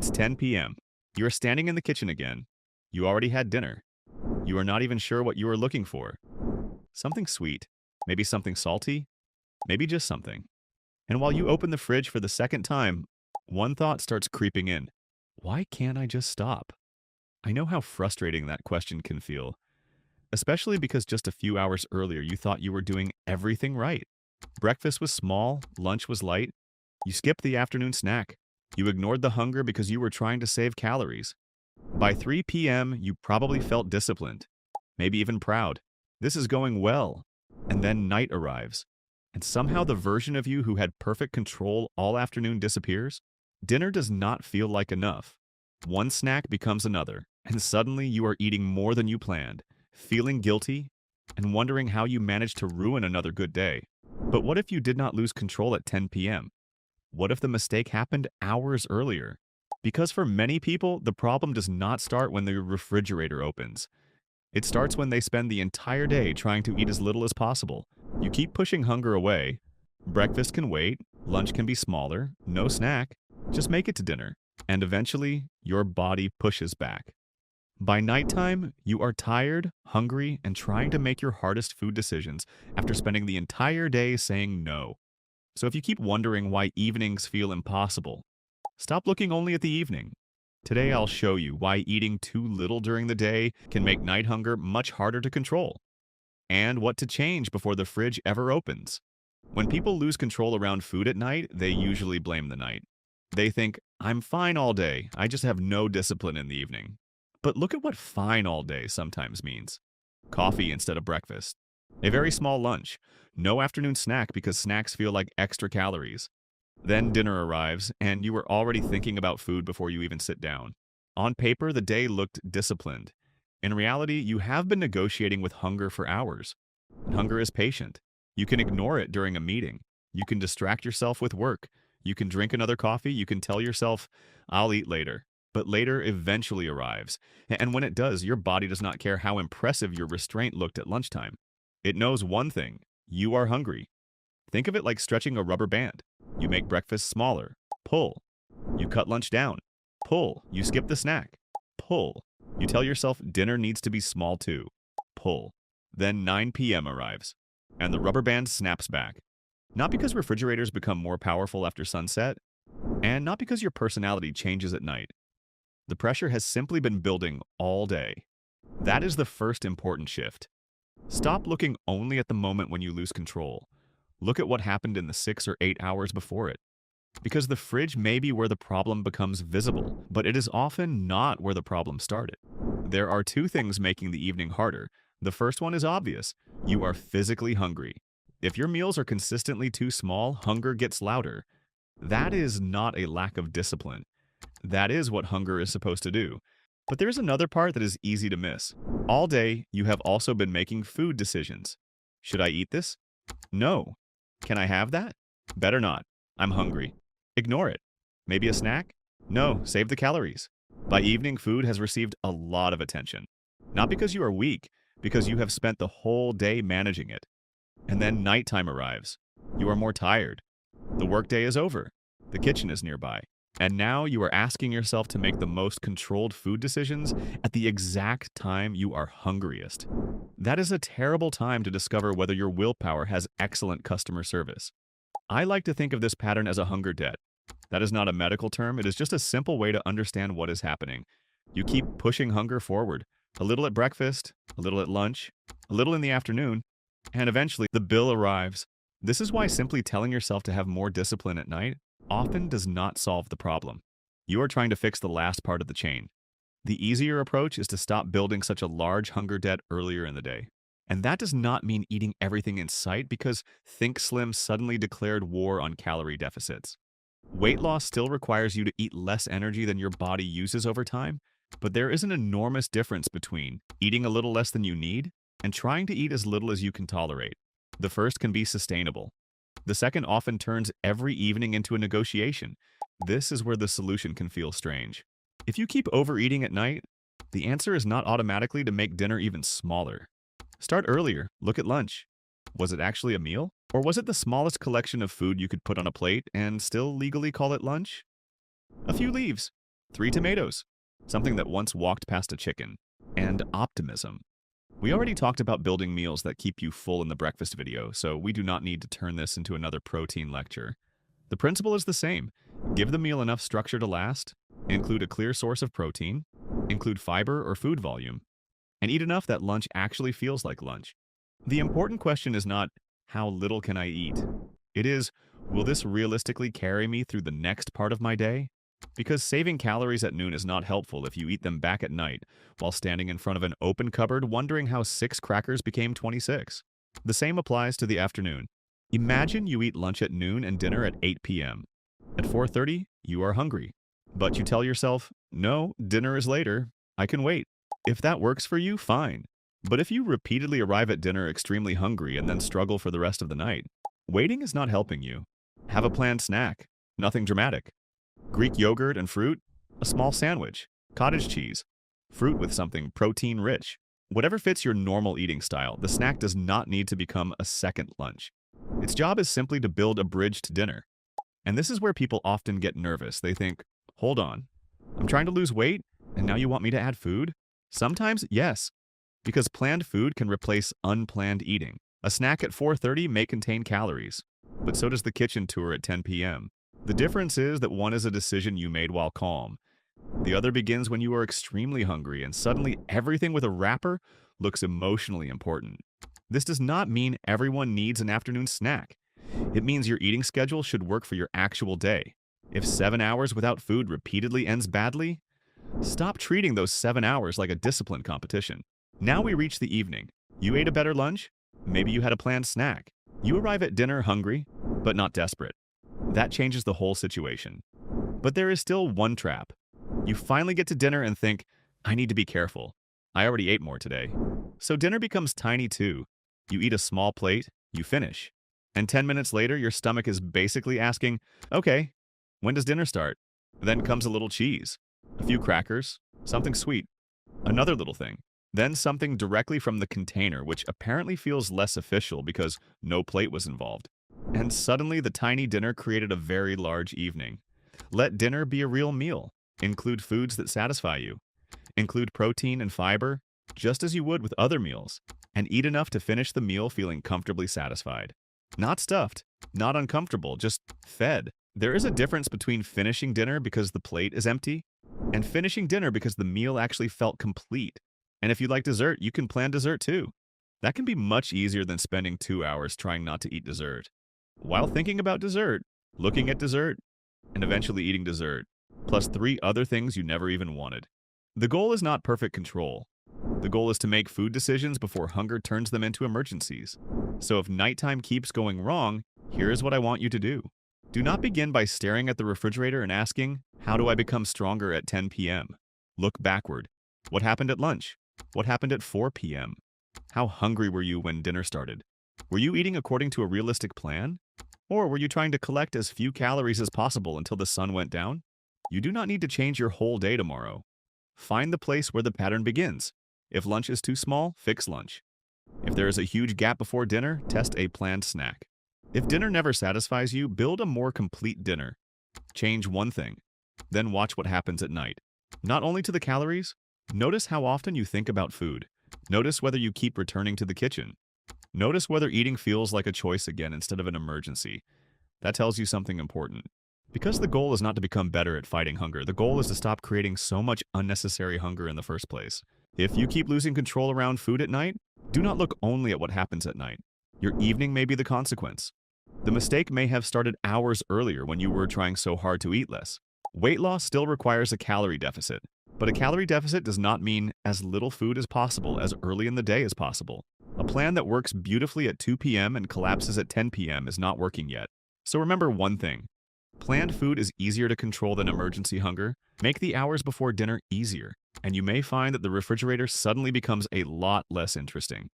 It's 10 p.m. You are standing in the kitchen again. You already had dinner. You are not even sure what you are looking for. Something sweet, maybe something salty, maybe just something. And while you open the fridge for the second time, one thought starts creeping in. Why can't I just stop? I know how frustrating that question can feel, especially because just a few hours earlier you thought you were doing everything right. Breakfast was small, lunch was light, you skipped the afternoon snack. You ignored the hunger because you were trying to save calories. By 3 p.m., you probably felt disciplined, maybe even proud. This is going well. And then night arrives. And somehow the version of you who had perfect control all afternoon disappears. Dinner does not feel like enough. One snack becomes another, and suddenly you are eating more than you planned, feeling guilty, and wondering how you managed to ruin another good day. But what if you did not lose control at 10 p.m.? What if the mistake happened hours earlier? Because for many people, the problem does not start when the refrigerator opens. It starts when they spend the entire day trying to eat as little as possible. You keep pushing hunger away. Breakfast can wait, lunch can be smaller, no snack. Just make it to dinner. And eventually, your body pushes back. By nighttime, you are tired, hungry, and trying to make your hardest food decisions after spending the entire day saying no. So if you keep wondering why evenings feel impossible, stop looking only at the evening. Today I'll show you why eating too little during the day can make night hunger much harder to control, and what to change before the fridge ever opens. When people lose control around food at night, they usually blame the night. They think, I'm fine all day, I just have no discipline in the evening. But look at what fine all day sometimes means. Coffee instead of breakfast. A very small lunch. No afternoon snack because snacks feel like extra calories. Then dinner arrives, and you are already thinking about food before you even sit down. On paper, the day looked disciplined. In reality, you have been negotiating with hunger for hours. And hunger is patient. You can ignore it during a meeting. You can distract yourself with work. You can drink another coffee. You can tell yourself, I'll eat later. But later eventually arrives. And when it does, your body does not care how impressive your restraint looked at lunchtime. It knows one thing. You are hungry. Think of it like stretching a rubber band. You make breakfast smaller. Pull. You cut lunch down. Pull. You skip the snack. Pull. You tell yourself dinner needs to be small too. Pull. Then 9 p.m. arrives, and the rubber band snaps back. Not because refrigerators become more powerful after sunset, and not because your personality changes at night. The pressure has simply been building all day. That is the first important shift. Stop looking only at the moment when you lose control. Look at what happened in the 6 or 8 hours before it. Because the fridge may be where the problem becomes visible, but it is often not where the problem started. There are two things making the evening harder. The first one is obvious. You are physically hungry. If your meals are consistently too small, hunger gets louder. That is not a lack of discipline. That is what hunger is supposed to do. But there's another part that is easy to miss. All day, you have also been making food decisions. Should I eat this? No. Can I have that? Better not. I'm hungry. Ignore it. Maybe a snack? No, save the calories. By evening, food has received a lot of attention. Not because you are weak, because you have spent the whole day managing it. And then nighttime arrives. You are more tired. The workday is over. The kitchen is nearby. And now you are asking yourself to make the most controlled food decisions at the exact time you are hungriest. That is a terrible time to discover whether your willpower has excellent customer service. I like to think of this pattern as a hunger debt. That is not a medical term, it is just a simple way to understand what is happening. You keep pushing hunger forward, a little at breakfast, a little at lunch, a little in the afternoon, and eventually the bill arrives. This is why simply telling yourself to have more discipline at night often does not solve the problem. You are trying to fix the last part of the chain. The easier approach is to stop building such a large hunger debt earlier in the day. And that does not mean eating everything in sight because ThinkSlim suddenly declared war on calorie deficits. Weight loss still requires you to eat less energy than your body uses over time, but there is an enormous difference between eating a little less than you need and trying to eat as little as you can tolerate. The first can be sustainable. The second often turns every evening into a negotiation. This is where the solution can feel strange. If you keep overeating at night, the answer is not automatically to make dinner even smaller. Start earlier. Look at lunch. Was it actually a meal? Or was it the smallest collection of food you could put on a plate and still legally call it lunch? A few leaves. 3 tomatoes, something that once walked past a chicken, and optimism. We already talked about building meals that keep you full in the breakfast video, so we do not need to turn this into another protein lecture. The principle is the same. Give the meal enough structure to last, include a clear source of protein, include fiber or food volume, and eat enough that lunch actually feels like lunch. The important question is not, how little can I eat? It is, will this realistically carry me through the next part of my day? Because saving calories at noon is not helpful if you eat them back at night while standing in front of an open cupboard wondering how 6 crackers became 26. The same applies to the afternoon. Imagine you eat lunch at noon and dinner at 8 p.m. At 4:30, you are hungry. But you tell yourself, no, dinner is later. I can wait. If that works for you, fine. But if you repeatedly arrive at dinner extremely hungry and then struggle for the rest of the night, waiting is not helping you. Have a planned snack. Nothing dramatic. Greek yogurt and fruit, a small sandwich, cottage cheese, fruit with something protein-rich. Whatever fits your normal eating style, the snack does not need to become a second lunch. Its job is simply to build a bridge to dinner. And this is where people often get nervous. They think, hold on, I'm trying to lose weight, and now you want me to add food? Sometimes, yes, because planned food can replace unplanned eating. A snack at 4:30 may contain calories, but so does the kitchen tour at 10 p.m. The difference is that one is a decision you made while calm. The other begins when you are extremely hungry and suddenly everything with a wrapper looks emotionally important. This does not mean everyone needs an afternoon snack. It means your eating schedule should work for your actual day. If 7 hours without food repeatedly ends badly, stop treating those 7 hours like a discipline competition. Now we reach the evening. You ate a better lunch? Maybe you had a planned snack. You arrive at dinner hungry, but not desperate. That changes the whole situation. But there is still one trap. You finally get to dinner and think, I need to be careful. I already ate more today. So dinner becomes tiny too. You eat a small plate, you finish. And 10 minutes later, your stomach is basically asking, okay, when does dinner start? Then comes a little cheese, a few crackers, something sweet, another little thing. Then something directly from the container, which apparently feels less official because no plate was involved. And suddenly the tiny dinner created a very large evening. Let dinner be a real meal. Include foods that satisfy you. Include protein and fiber, just as you would with other meals. And eat enough to finish the meal feeling comfortably satisfied. Not stuffed, not uncomfortable, just fed. There is a difference between finishing dinner because the plate is empty and finishing dinner because the meal actually felt complete. And if you like dessert, you can plan dessert too. That can be much easier than spending 2 hours trying not to eat dessert. While thinking about dessert, looking at dessert, and eventually eating dessert, plus 3 other things you never even wanted. The goal is not perfect control. The goal is to make food decisions before hunger turns them into emergencies. So if nighttime keeps going wrong, here is what I want you to do. Do not begin by staring at the refrigerator and asking, how do I become stronger at 10 p.m.? Look backward. What happened at lunch? What happened at 4 p.m.? How hungry were you when dinner started? Were you eating according to a realistic plan? Or were you trying to collect as few calories as possible until the sun went down? You do not need to change your whole day tomorrow. Find the place where the pattern begins. If lunch is too small, fix lunch. If there is a huge gap before dinner, test a planned snack. If dinner never satisfies you, build a more complete dinner. Change one thing. Then watch what happens at night. Not only to the calories, notice how often you think about food. Notice whether you keep returning to the kitchen. Notice whether eating feels like a choice again instead of an emergency. That tells you something important. Because the goal is not to become better at fighting hunger, the goal is to stop creating so much unnecessary hunger in the first place. If you keep losing control around food at night, do not look only at what happens at night. Your evening may be the consequence. The mistake may have started hours earlier when you were trying so hard to eat less. Weight loss still requires a calorie deficit, but a calorie deficit does not mean as little food as possible as early in the day as possible. A plan that works beautifully at 2 p.m. and collapses at 10 p.m. is not working yet. So remember one thing. Planned food is easier to control than emergency hunger. Make the hours before dinner easier, and you may find that the refrigerator suddenly becomes a lot less interesting.